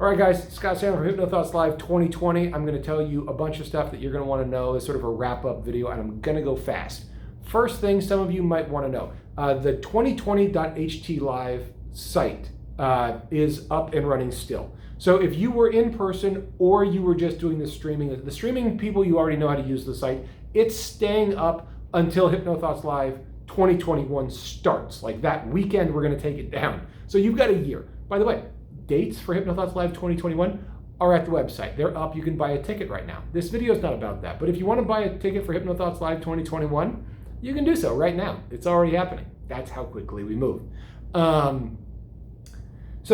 All right, guys, Scott Sandler from HypnoThoughts Live 2020. I'm going to tell you a bunch of stuff that you're going to want to know as sort of a wrap-up video, and I'm going to go fast. First thing some of you might want to know, the 2020.ht Live site is up and running still. So if you were in person or you were just doing the streaming people, you already know how to use the site. It's staying up until HypnoThoughts Live 2021 starts. Like that weekend, we're going to take it down. So you've got a year. By the way, dates for HypnoThoughts Live 2021 are at the website. They're up. You can buy a ticket right now. This video is not about that. But if you want to buy a ticket for HypnoThoughts Live 2021, you can do so right now. It's already happening. That's how quickly we move. So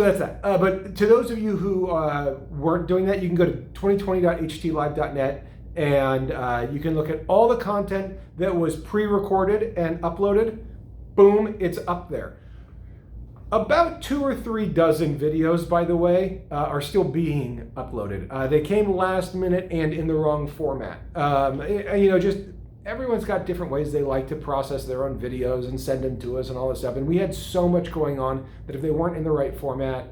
that's that. But to those of you who weren't doing that, you can go to 2020.htlive.net and you can look at all the content that was pre-recorded and uploaded. Boom, it's up there. About 2 or 3 dozen videos, by the way, are still being uploaded. They came last minute and in the wrong format. Just everyone's got different ways they like to process their own videos and send them to us and all this stuff. And we had so much going on that if they weren't in the right format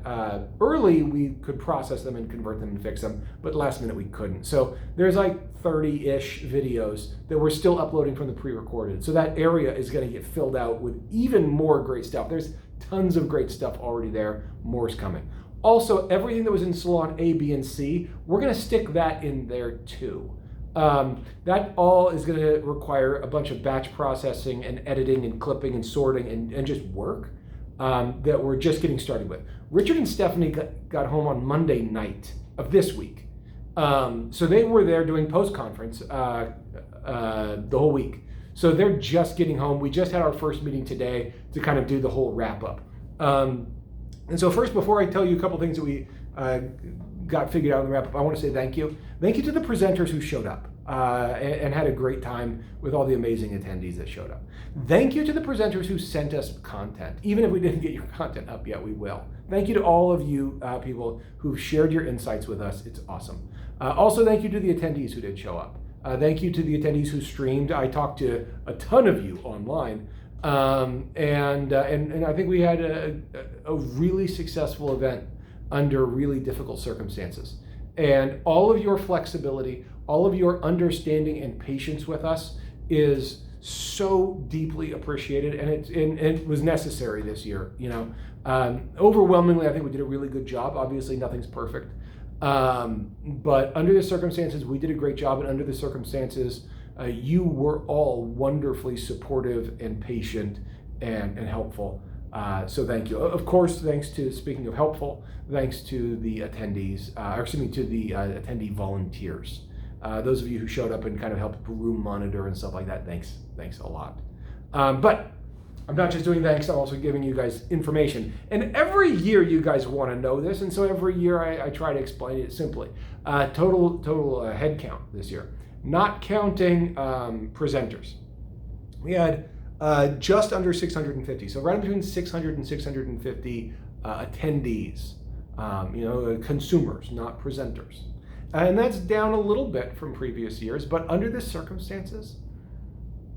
early, we could process them and convert them and fix them. But last minute, we couldn't. So there's like 30-ish videos that we're still uploading from the pre-recorded. So that area is going to get filled out with even more great stuff. There's tons of great stuff already there. More's coming. Also, everything that was in Salon A, B, and C, we're going to stick that in there too. That all is going to require a bunch of batch processing and editing and clipping and sorting and just work that we're just getting started with. Richard and Stephanie got home on Monday night of this week. So they were there doing post-conference the whole week. So they're just getting home. We just had our first meeting today to kind of do the whole wrap-up. And so first, before I tell you a couple things that we got figured out in the wrap-up, I want to say thank you. Thank you to the presenters who showed up and had a great time with all the amazing attendees that showed up. Thank you to the presenters who sent us content. Even if we didn't get your content up yet, we will. Thank you to all of you people who've shared your insights with us. It's awesome. Also, thank you to the attendees who did show up. Thank you to the attendees who streamed. I talked to a ton of you online. And I think we had a really successful event under really difficult circumstances. And all of your flexibility, all of your understanding and patience with us is so deeply appreciated, and it was necessary this year. Overwhelmingly, I think we did a really good job. Obviously, nothing's perfect, but under the circumstances, we did a great job, and under the circumstances, you were all wonderfully supportive and patient and helpful. So thank you. Of course, speaking of helpful, thanks to the attendees, to the attendee volunteers. Those of you who showed up and kind of helped room monitor and stuff like that, thanks a lot. But I'm not just doing thanks, I'm also giving you guys information. And every year you guys want to know this, and so every year I try to explain it simply. Total head count this year, not counting presenters. We had just under 650, so right between 600 and 650 attendees, consumers, not presenters. And that's down a little bit from previous years, but under the circumstances,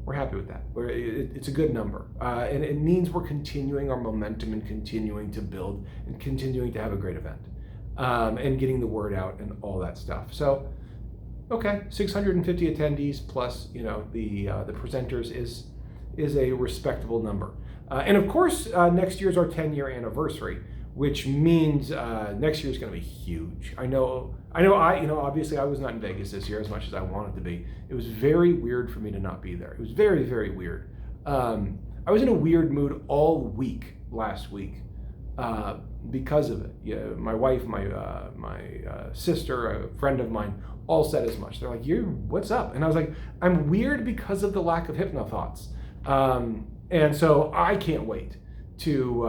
we're happy with that. It's a good number. And it means we're continuing our momentum and continuing to build and continuing to have a great event and getting the word out and all that stuff. So, okay, 650 attendees plus, the presenters is a respectable number. And of course, next year's our 10-year anniversary, which means next year's going to be huge. I know. Obviously, I was not in Vegas this year as much as I wanted to be. It was very weird for me to not be there. It was very, very weird. I was in a weird mood all week last week because of it. My wife, my sister, a friend of mine, all said as much. They're like, what's up? And I was like, I'm weird because of the lack of HypnoThoughts. And so I can't wait to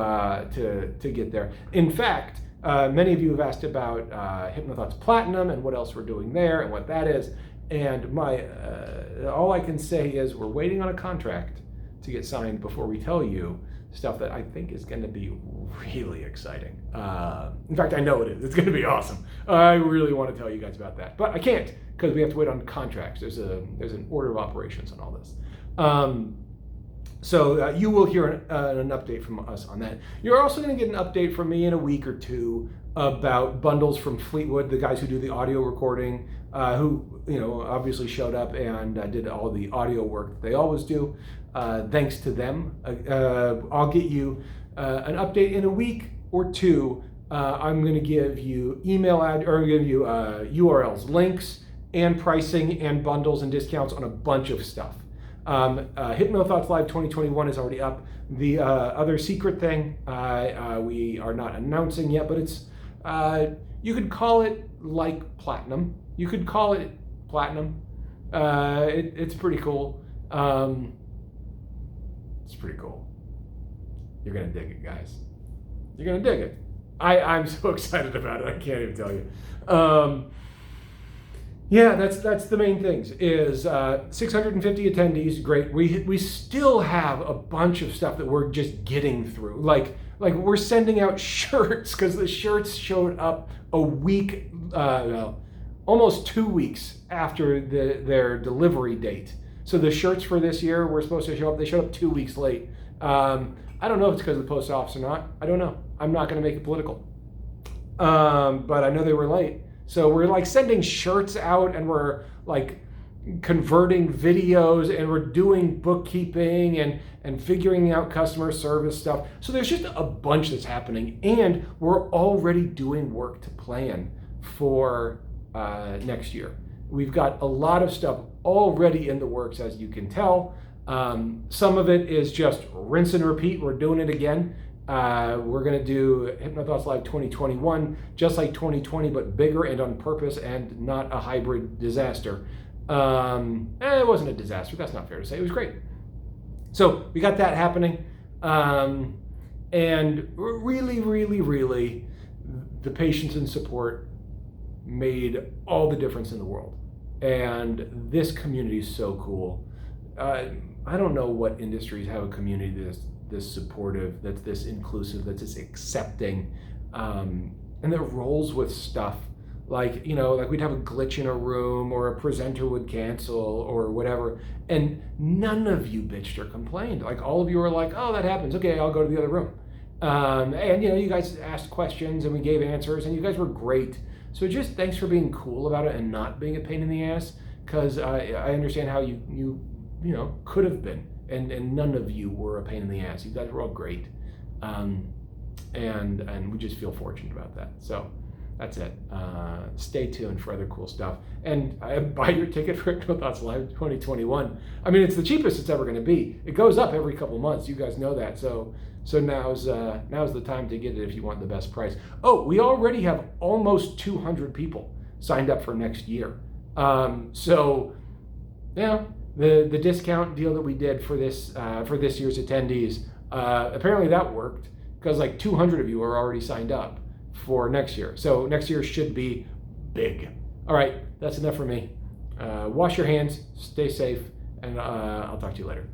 get there. In fact, many of you have asked about HypnoThoughts Platinum and what else we're doing there and what that is. And all I can say is we're waiting on a contract to get signed before we tell you stuff that I think is going to be really exciting. In fact, I know it is. It's going to be awesome. I really want to tell you guys about that, but I can't because we have to wait on contracts. There's an order of operations on all this. So you will hear an update from us on that. You're also going to get an update from me in a week or two about bundles from Fleetwood, the guys who do the audio recording, who obviously showed up and did all the audio work that they always do. Thanks to them. I'll get you an update in a week or two. I'm going to give you URLs, links, and pricing and bundles and discounts on a bunch of stuff. HypnoThoughts Live 2021 is already up. The other secret thing we are not announcing yet, but it's you could call it like platinum. You could call it platinum. It's pretty cool. It's pretty cool. You're gonna dig it, guys. You're gonna dig it. I'm so excited about it. I can't even tell you. Yeah, that's the main things. Is 650 attendees, great. We still have a bunch of stuff that we're just getting through. Like we're sending out shirts because the shirts showed up a week, almost 2 weeks after their delivery date. So the shirts for this year were supposed to show up. They showed up 2 weeks late. I don't know if it's because of the post office or not. I don't know. I'm not going to make it political. But I know they were late. So we're like sending shirts out, and we're like converting videos, and we're doing bookkeeping and figuring out customer service stuff. So there's just a bunch that's happening, and we're already doing work to plan for next year. We've got a lot of stuff already in the works, as you can tell. Some of it is just rinse and repeat. We're doing it again. We're going to do HypnoThoughts Live 2021, just like 2020, but bigger and on purpose and not a hybrid disaster. It wasn't a disaster. That's not fair to say. It was great. So we got that happening. And really, really, really, the patience and support made all the difference in the world. And this community is so cool. I don't know what industries have a community this supportive, that's this inclusive, that's this accepting, and that rolls with stuff. Like we'd have a glitch in a room, or a presenter would cancel or whatever, and none of you bitched or complained. Like all of you were like, oh, that happens. Okay, I'll go to the other room. And you guys asked questions and we gave answers, and you guys were great. So just thanks for being cool about it and not being a pain in the ass, because I understand how you could have been, and none of you were a pain in the ass. You guys were all great, and we just feel fortunate about that. So that's it. Stay tuned for other cool stuff, and buy your ticket for HypnoThoughts Live 2021. I mean, it's the cheapest it's ever going to be. It goes up every couple months. You guys know that. So now's the time to get it if you want the best price. Oh, we already have almost 200 people signed up for next year. The discount deal that we did for this year's attendees, apparently that worked, because like 200 of you are already signed up for next year. So next year should be big. All right, that's enough for me. Wash your hands, stay safe, and I'll talk to you later.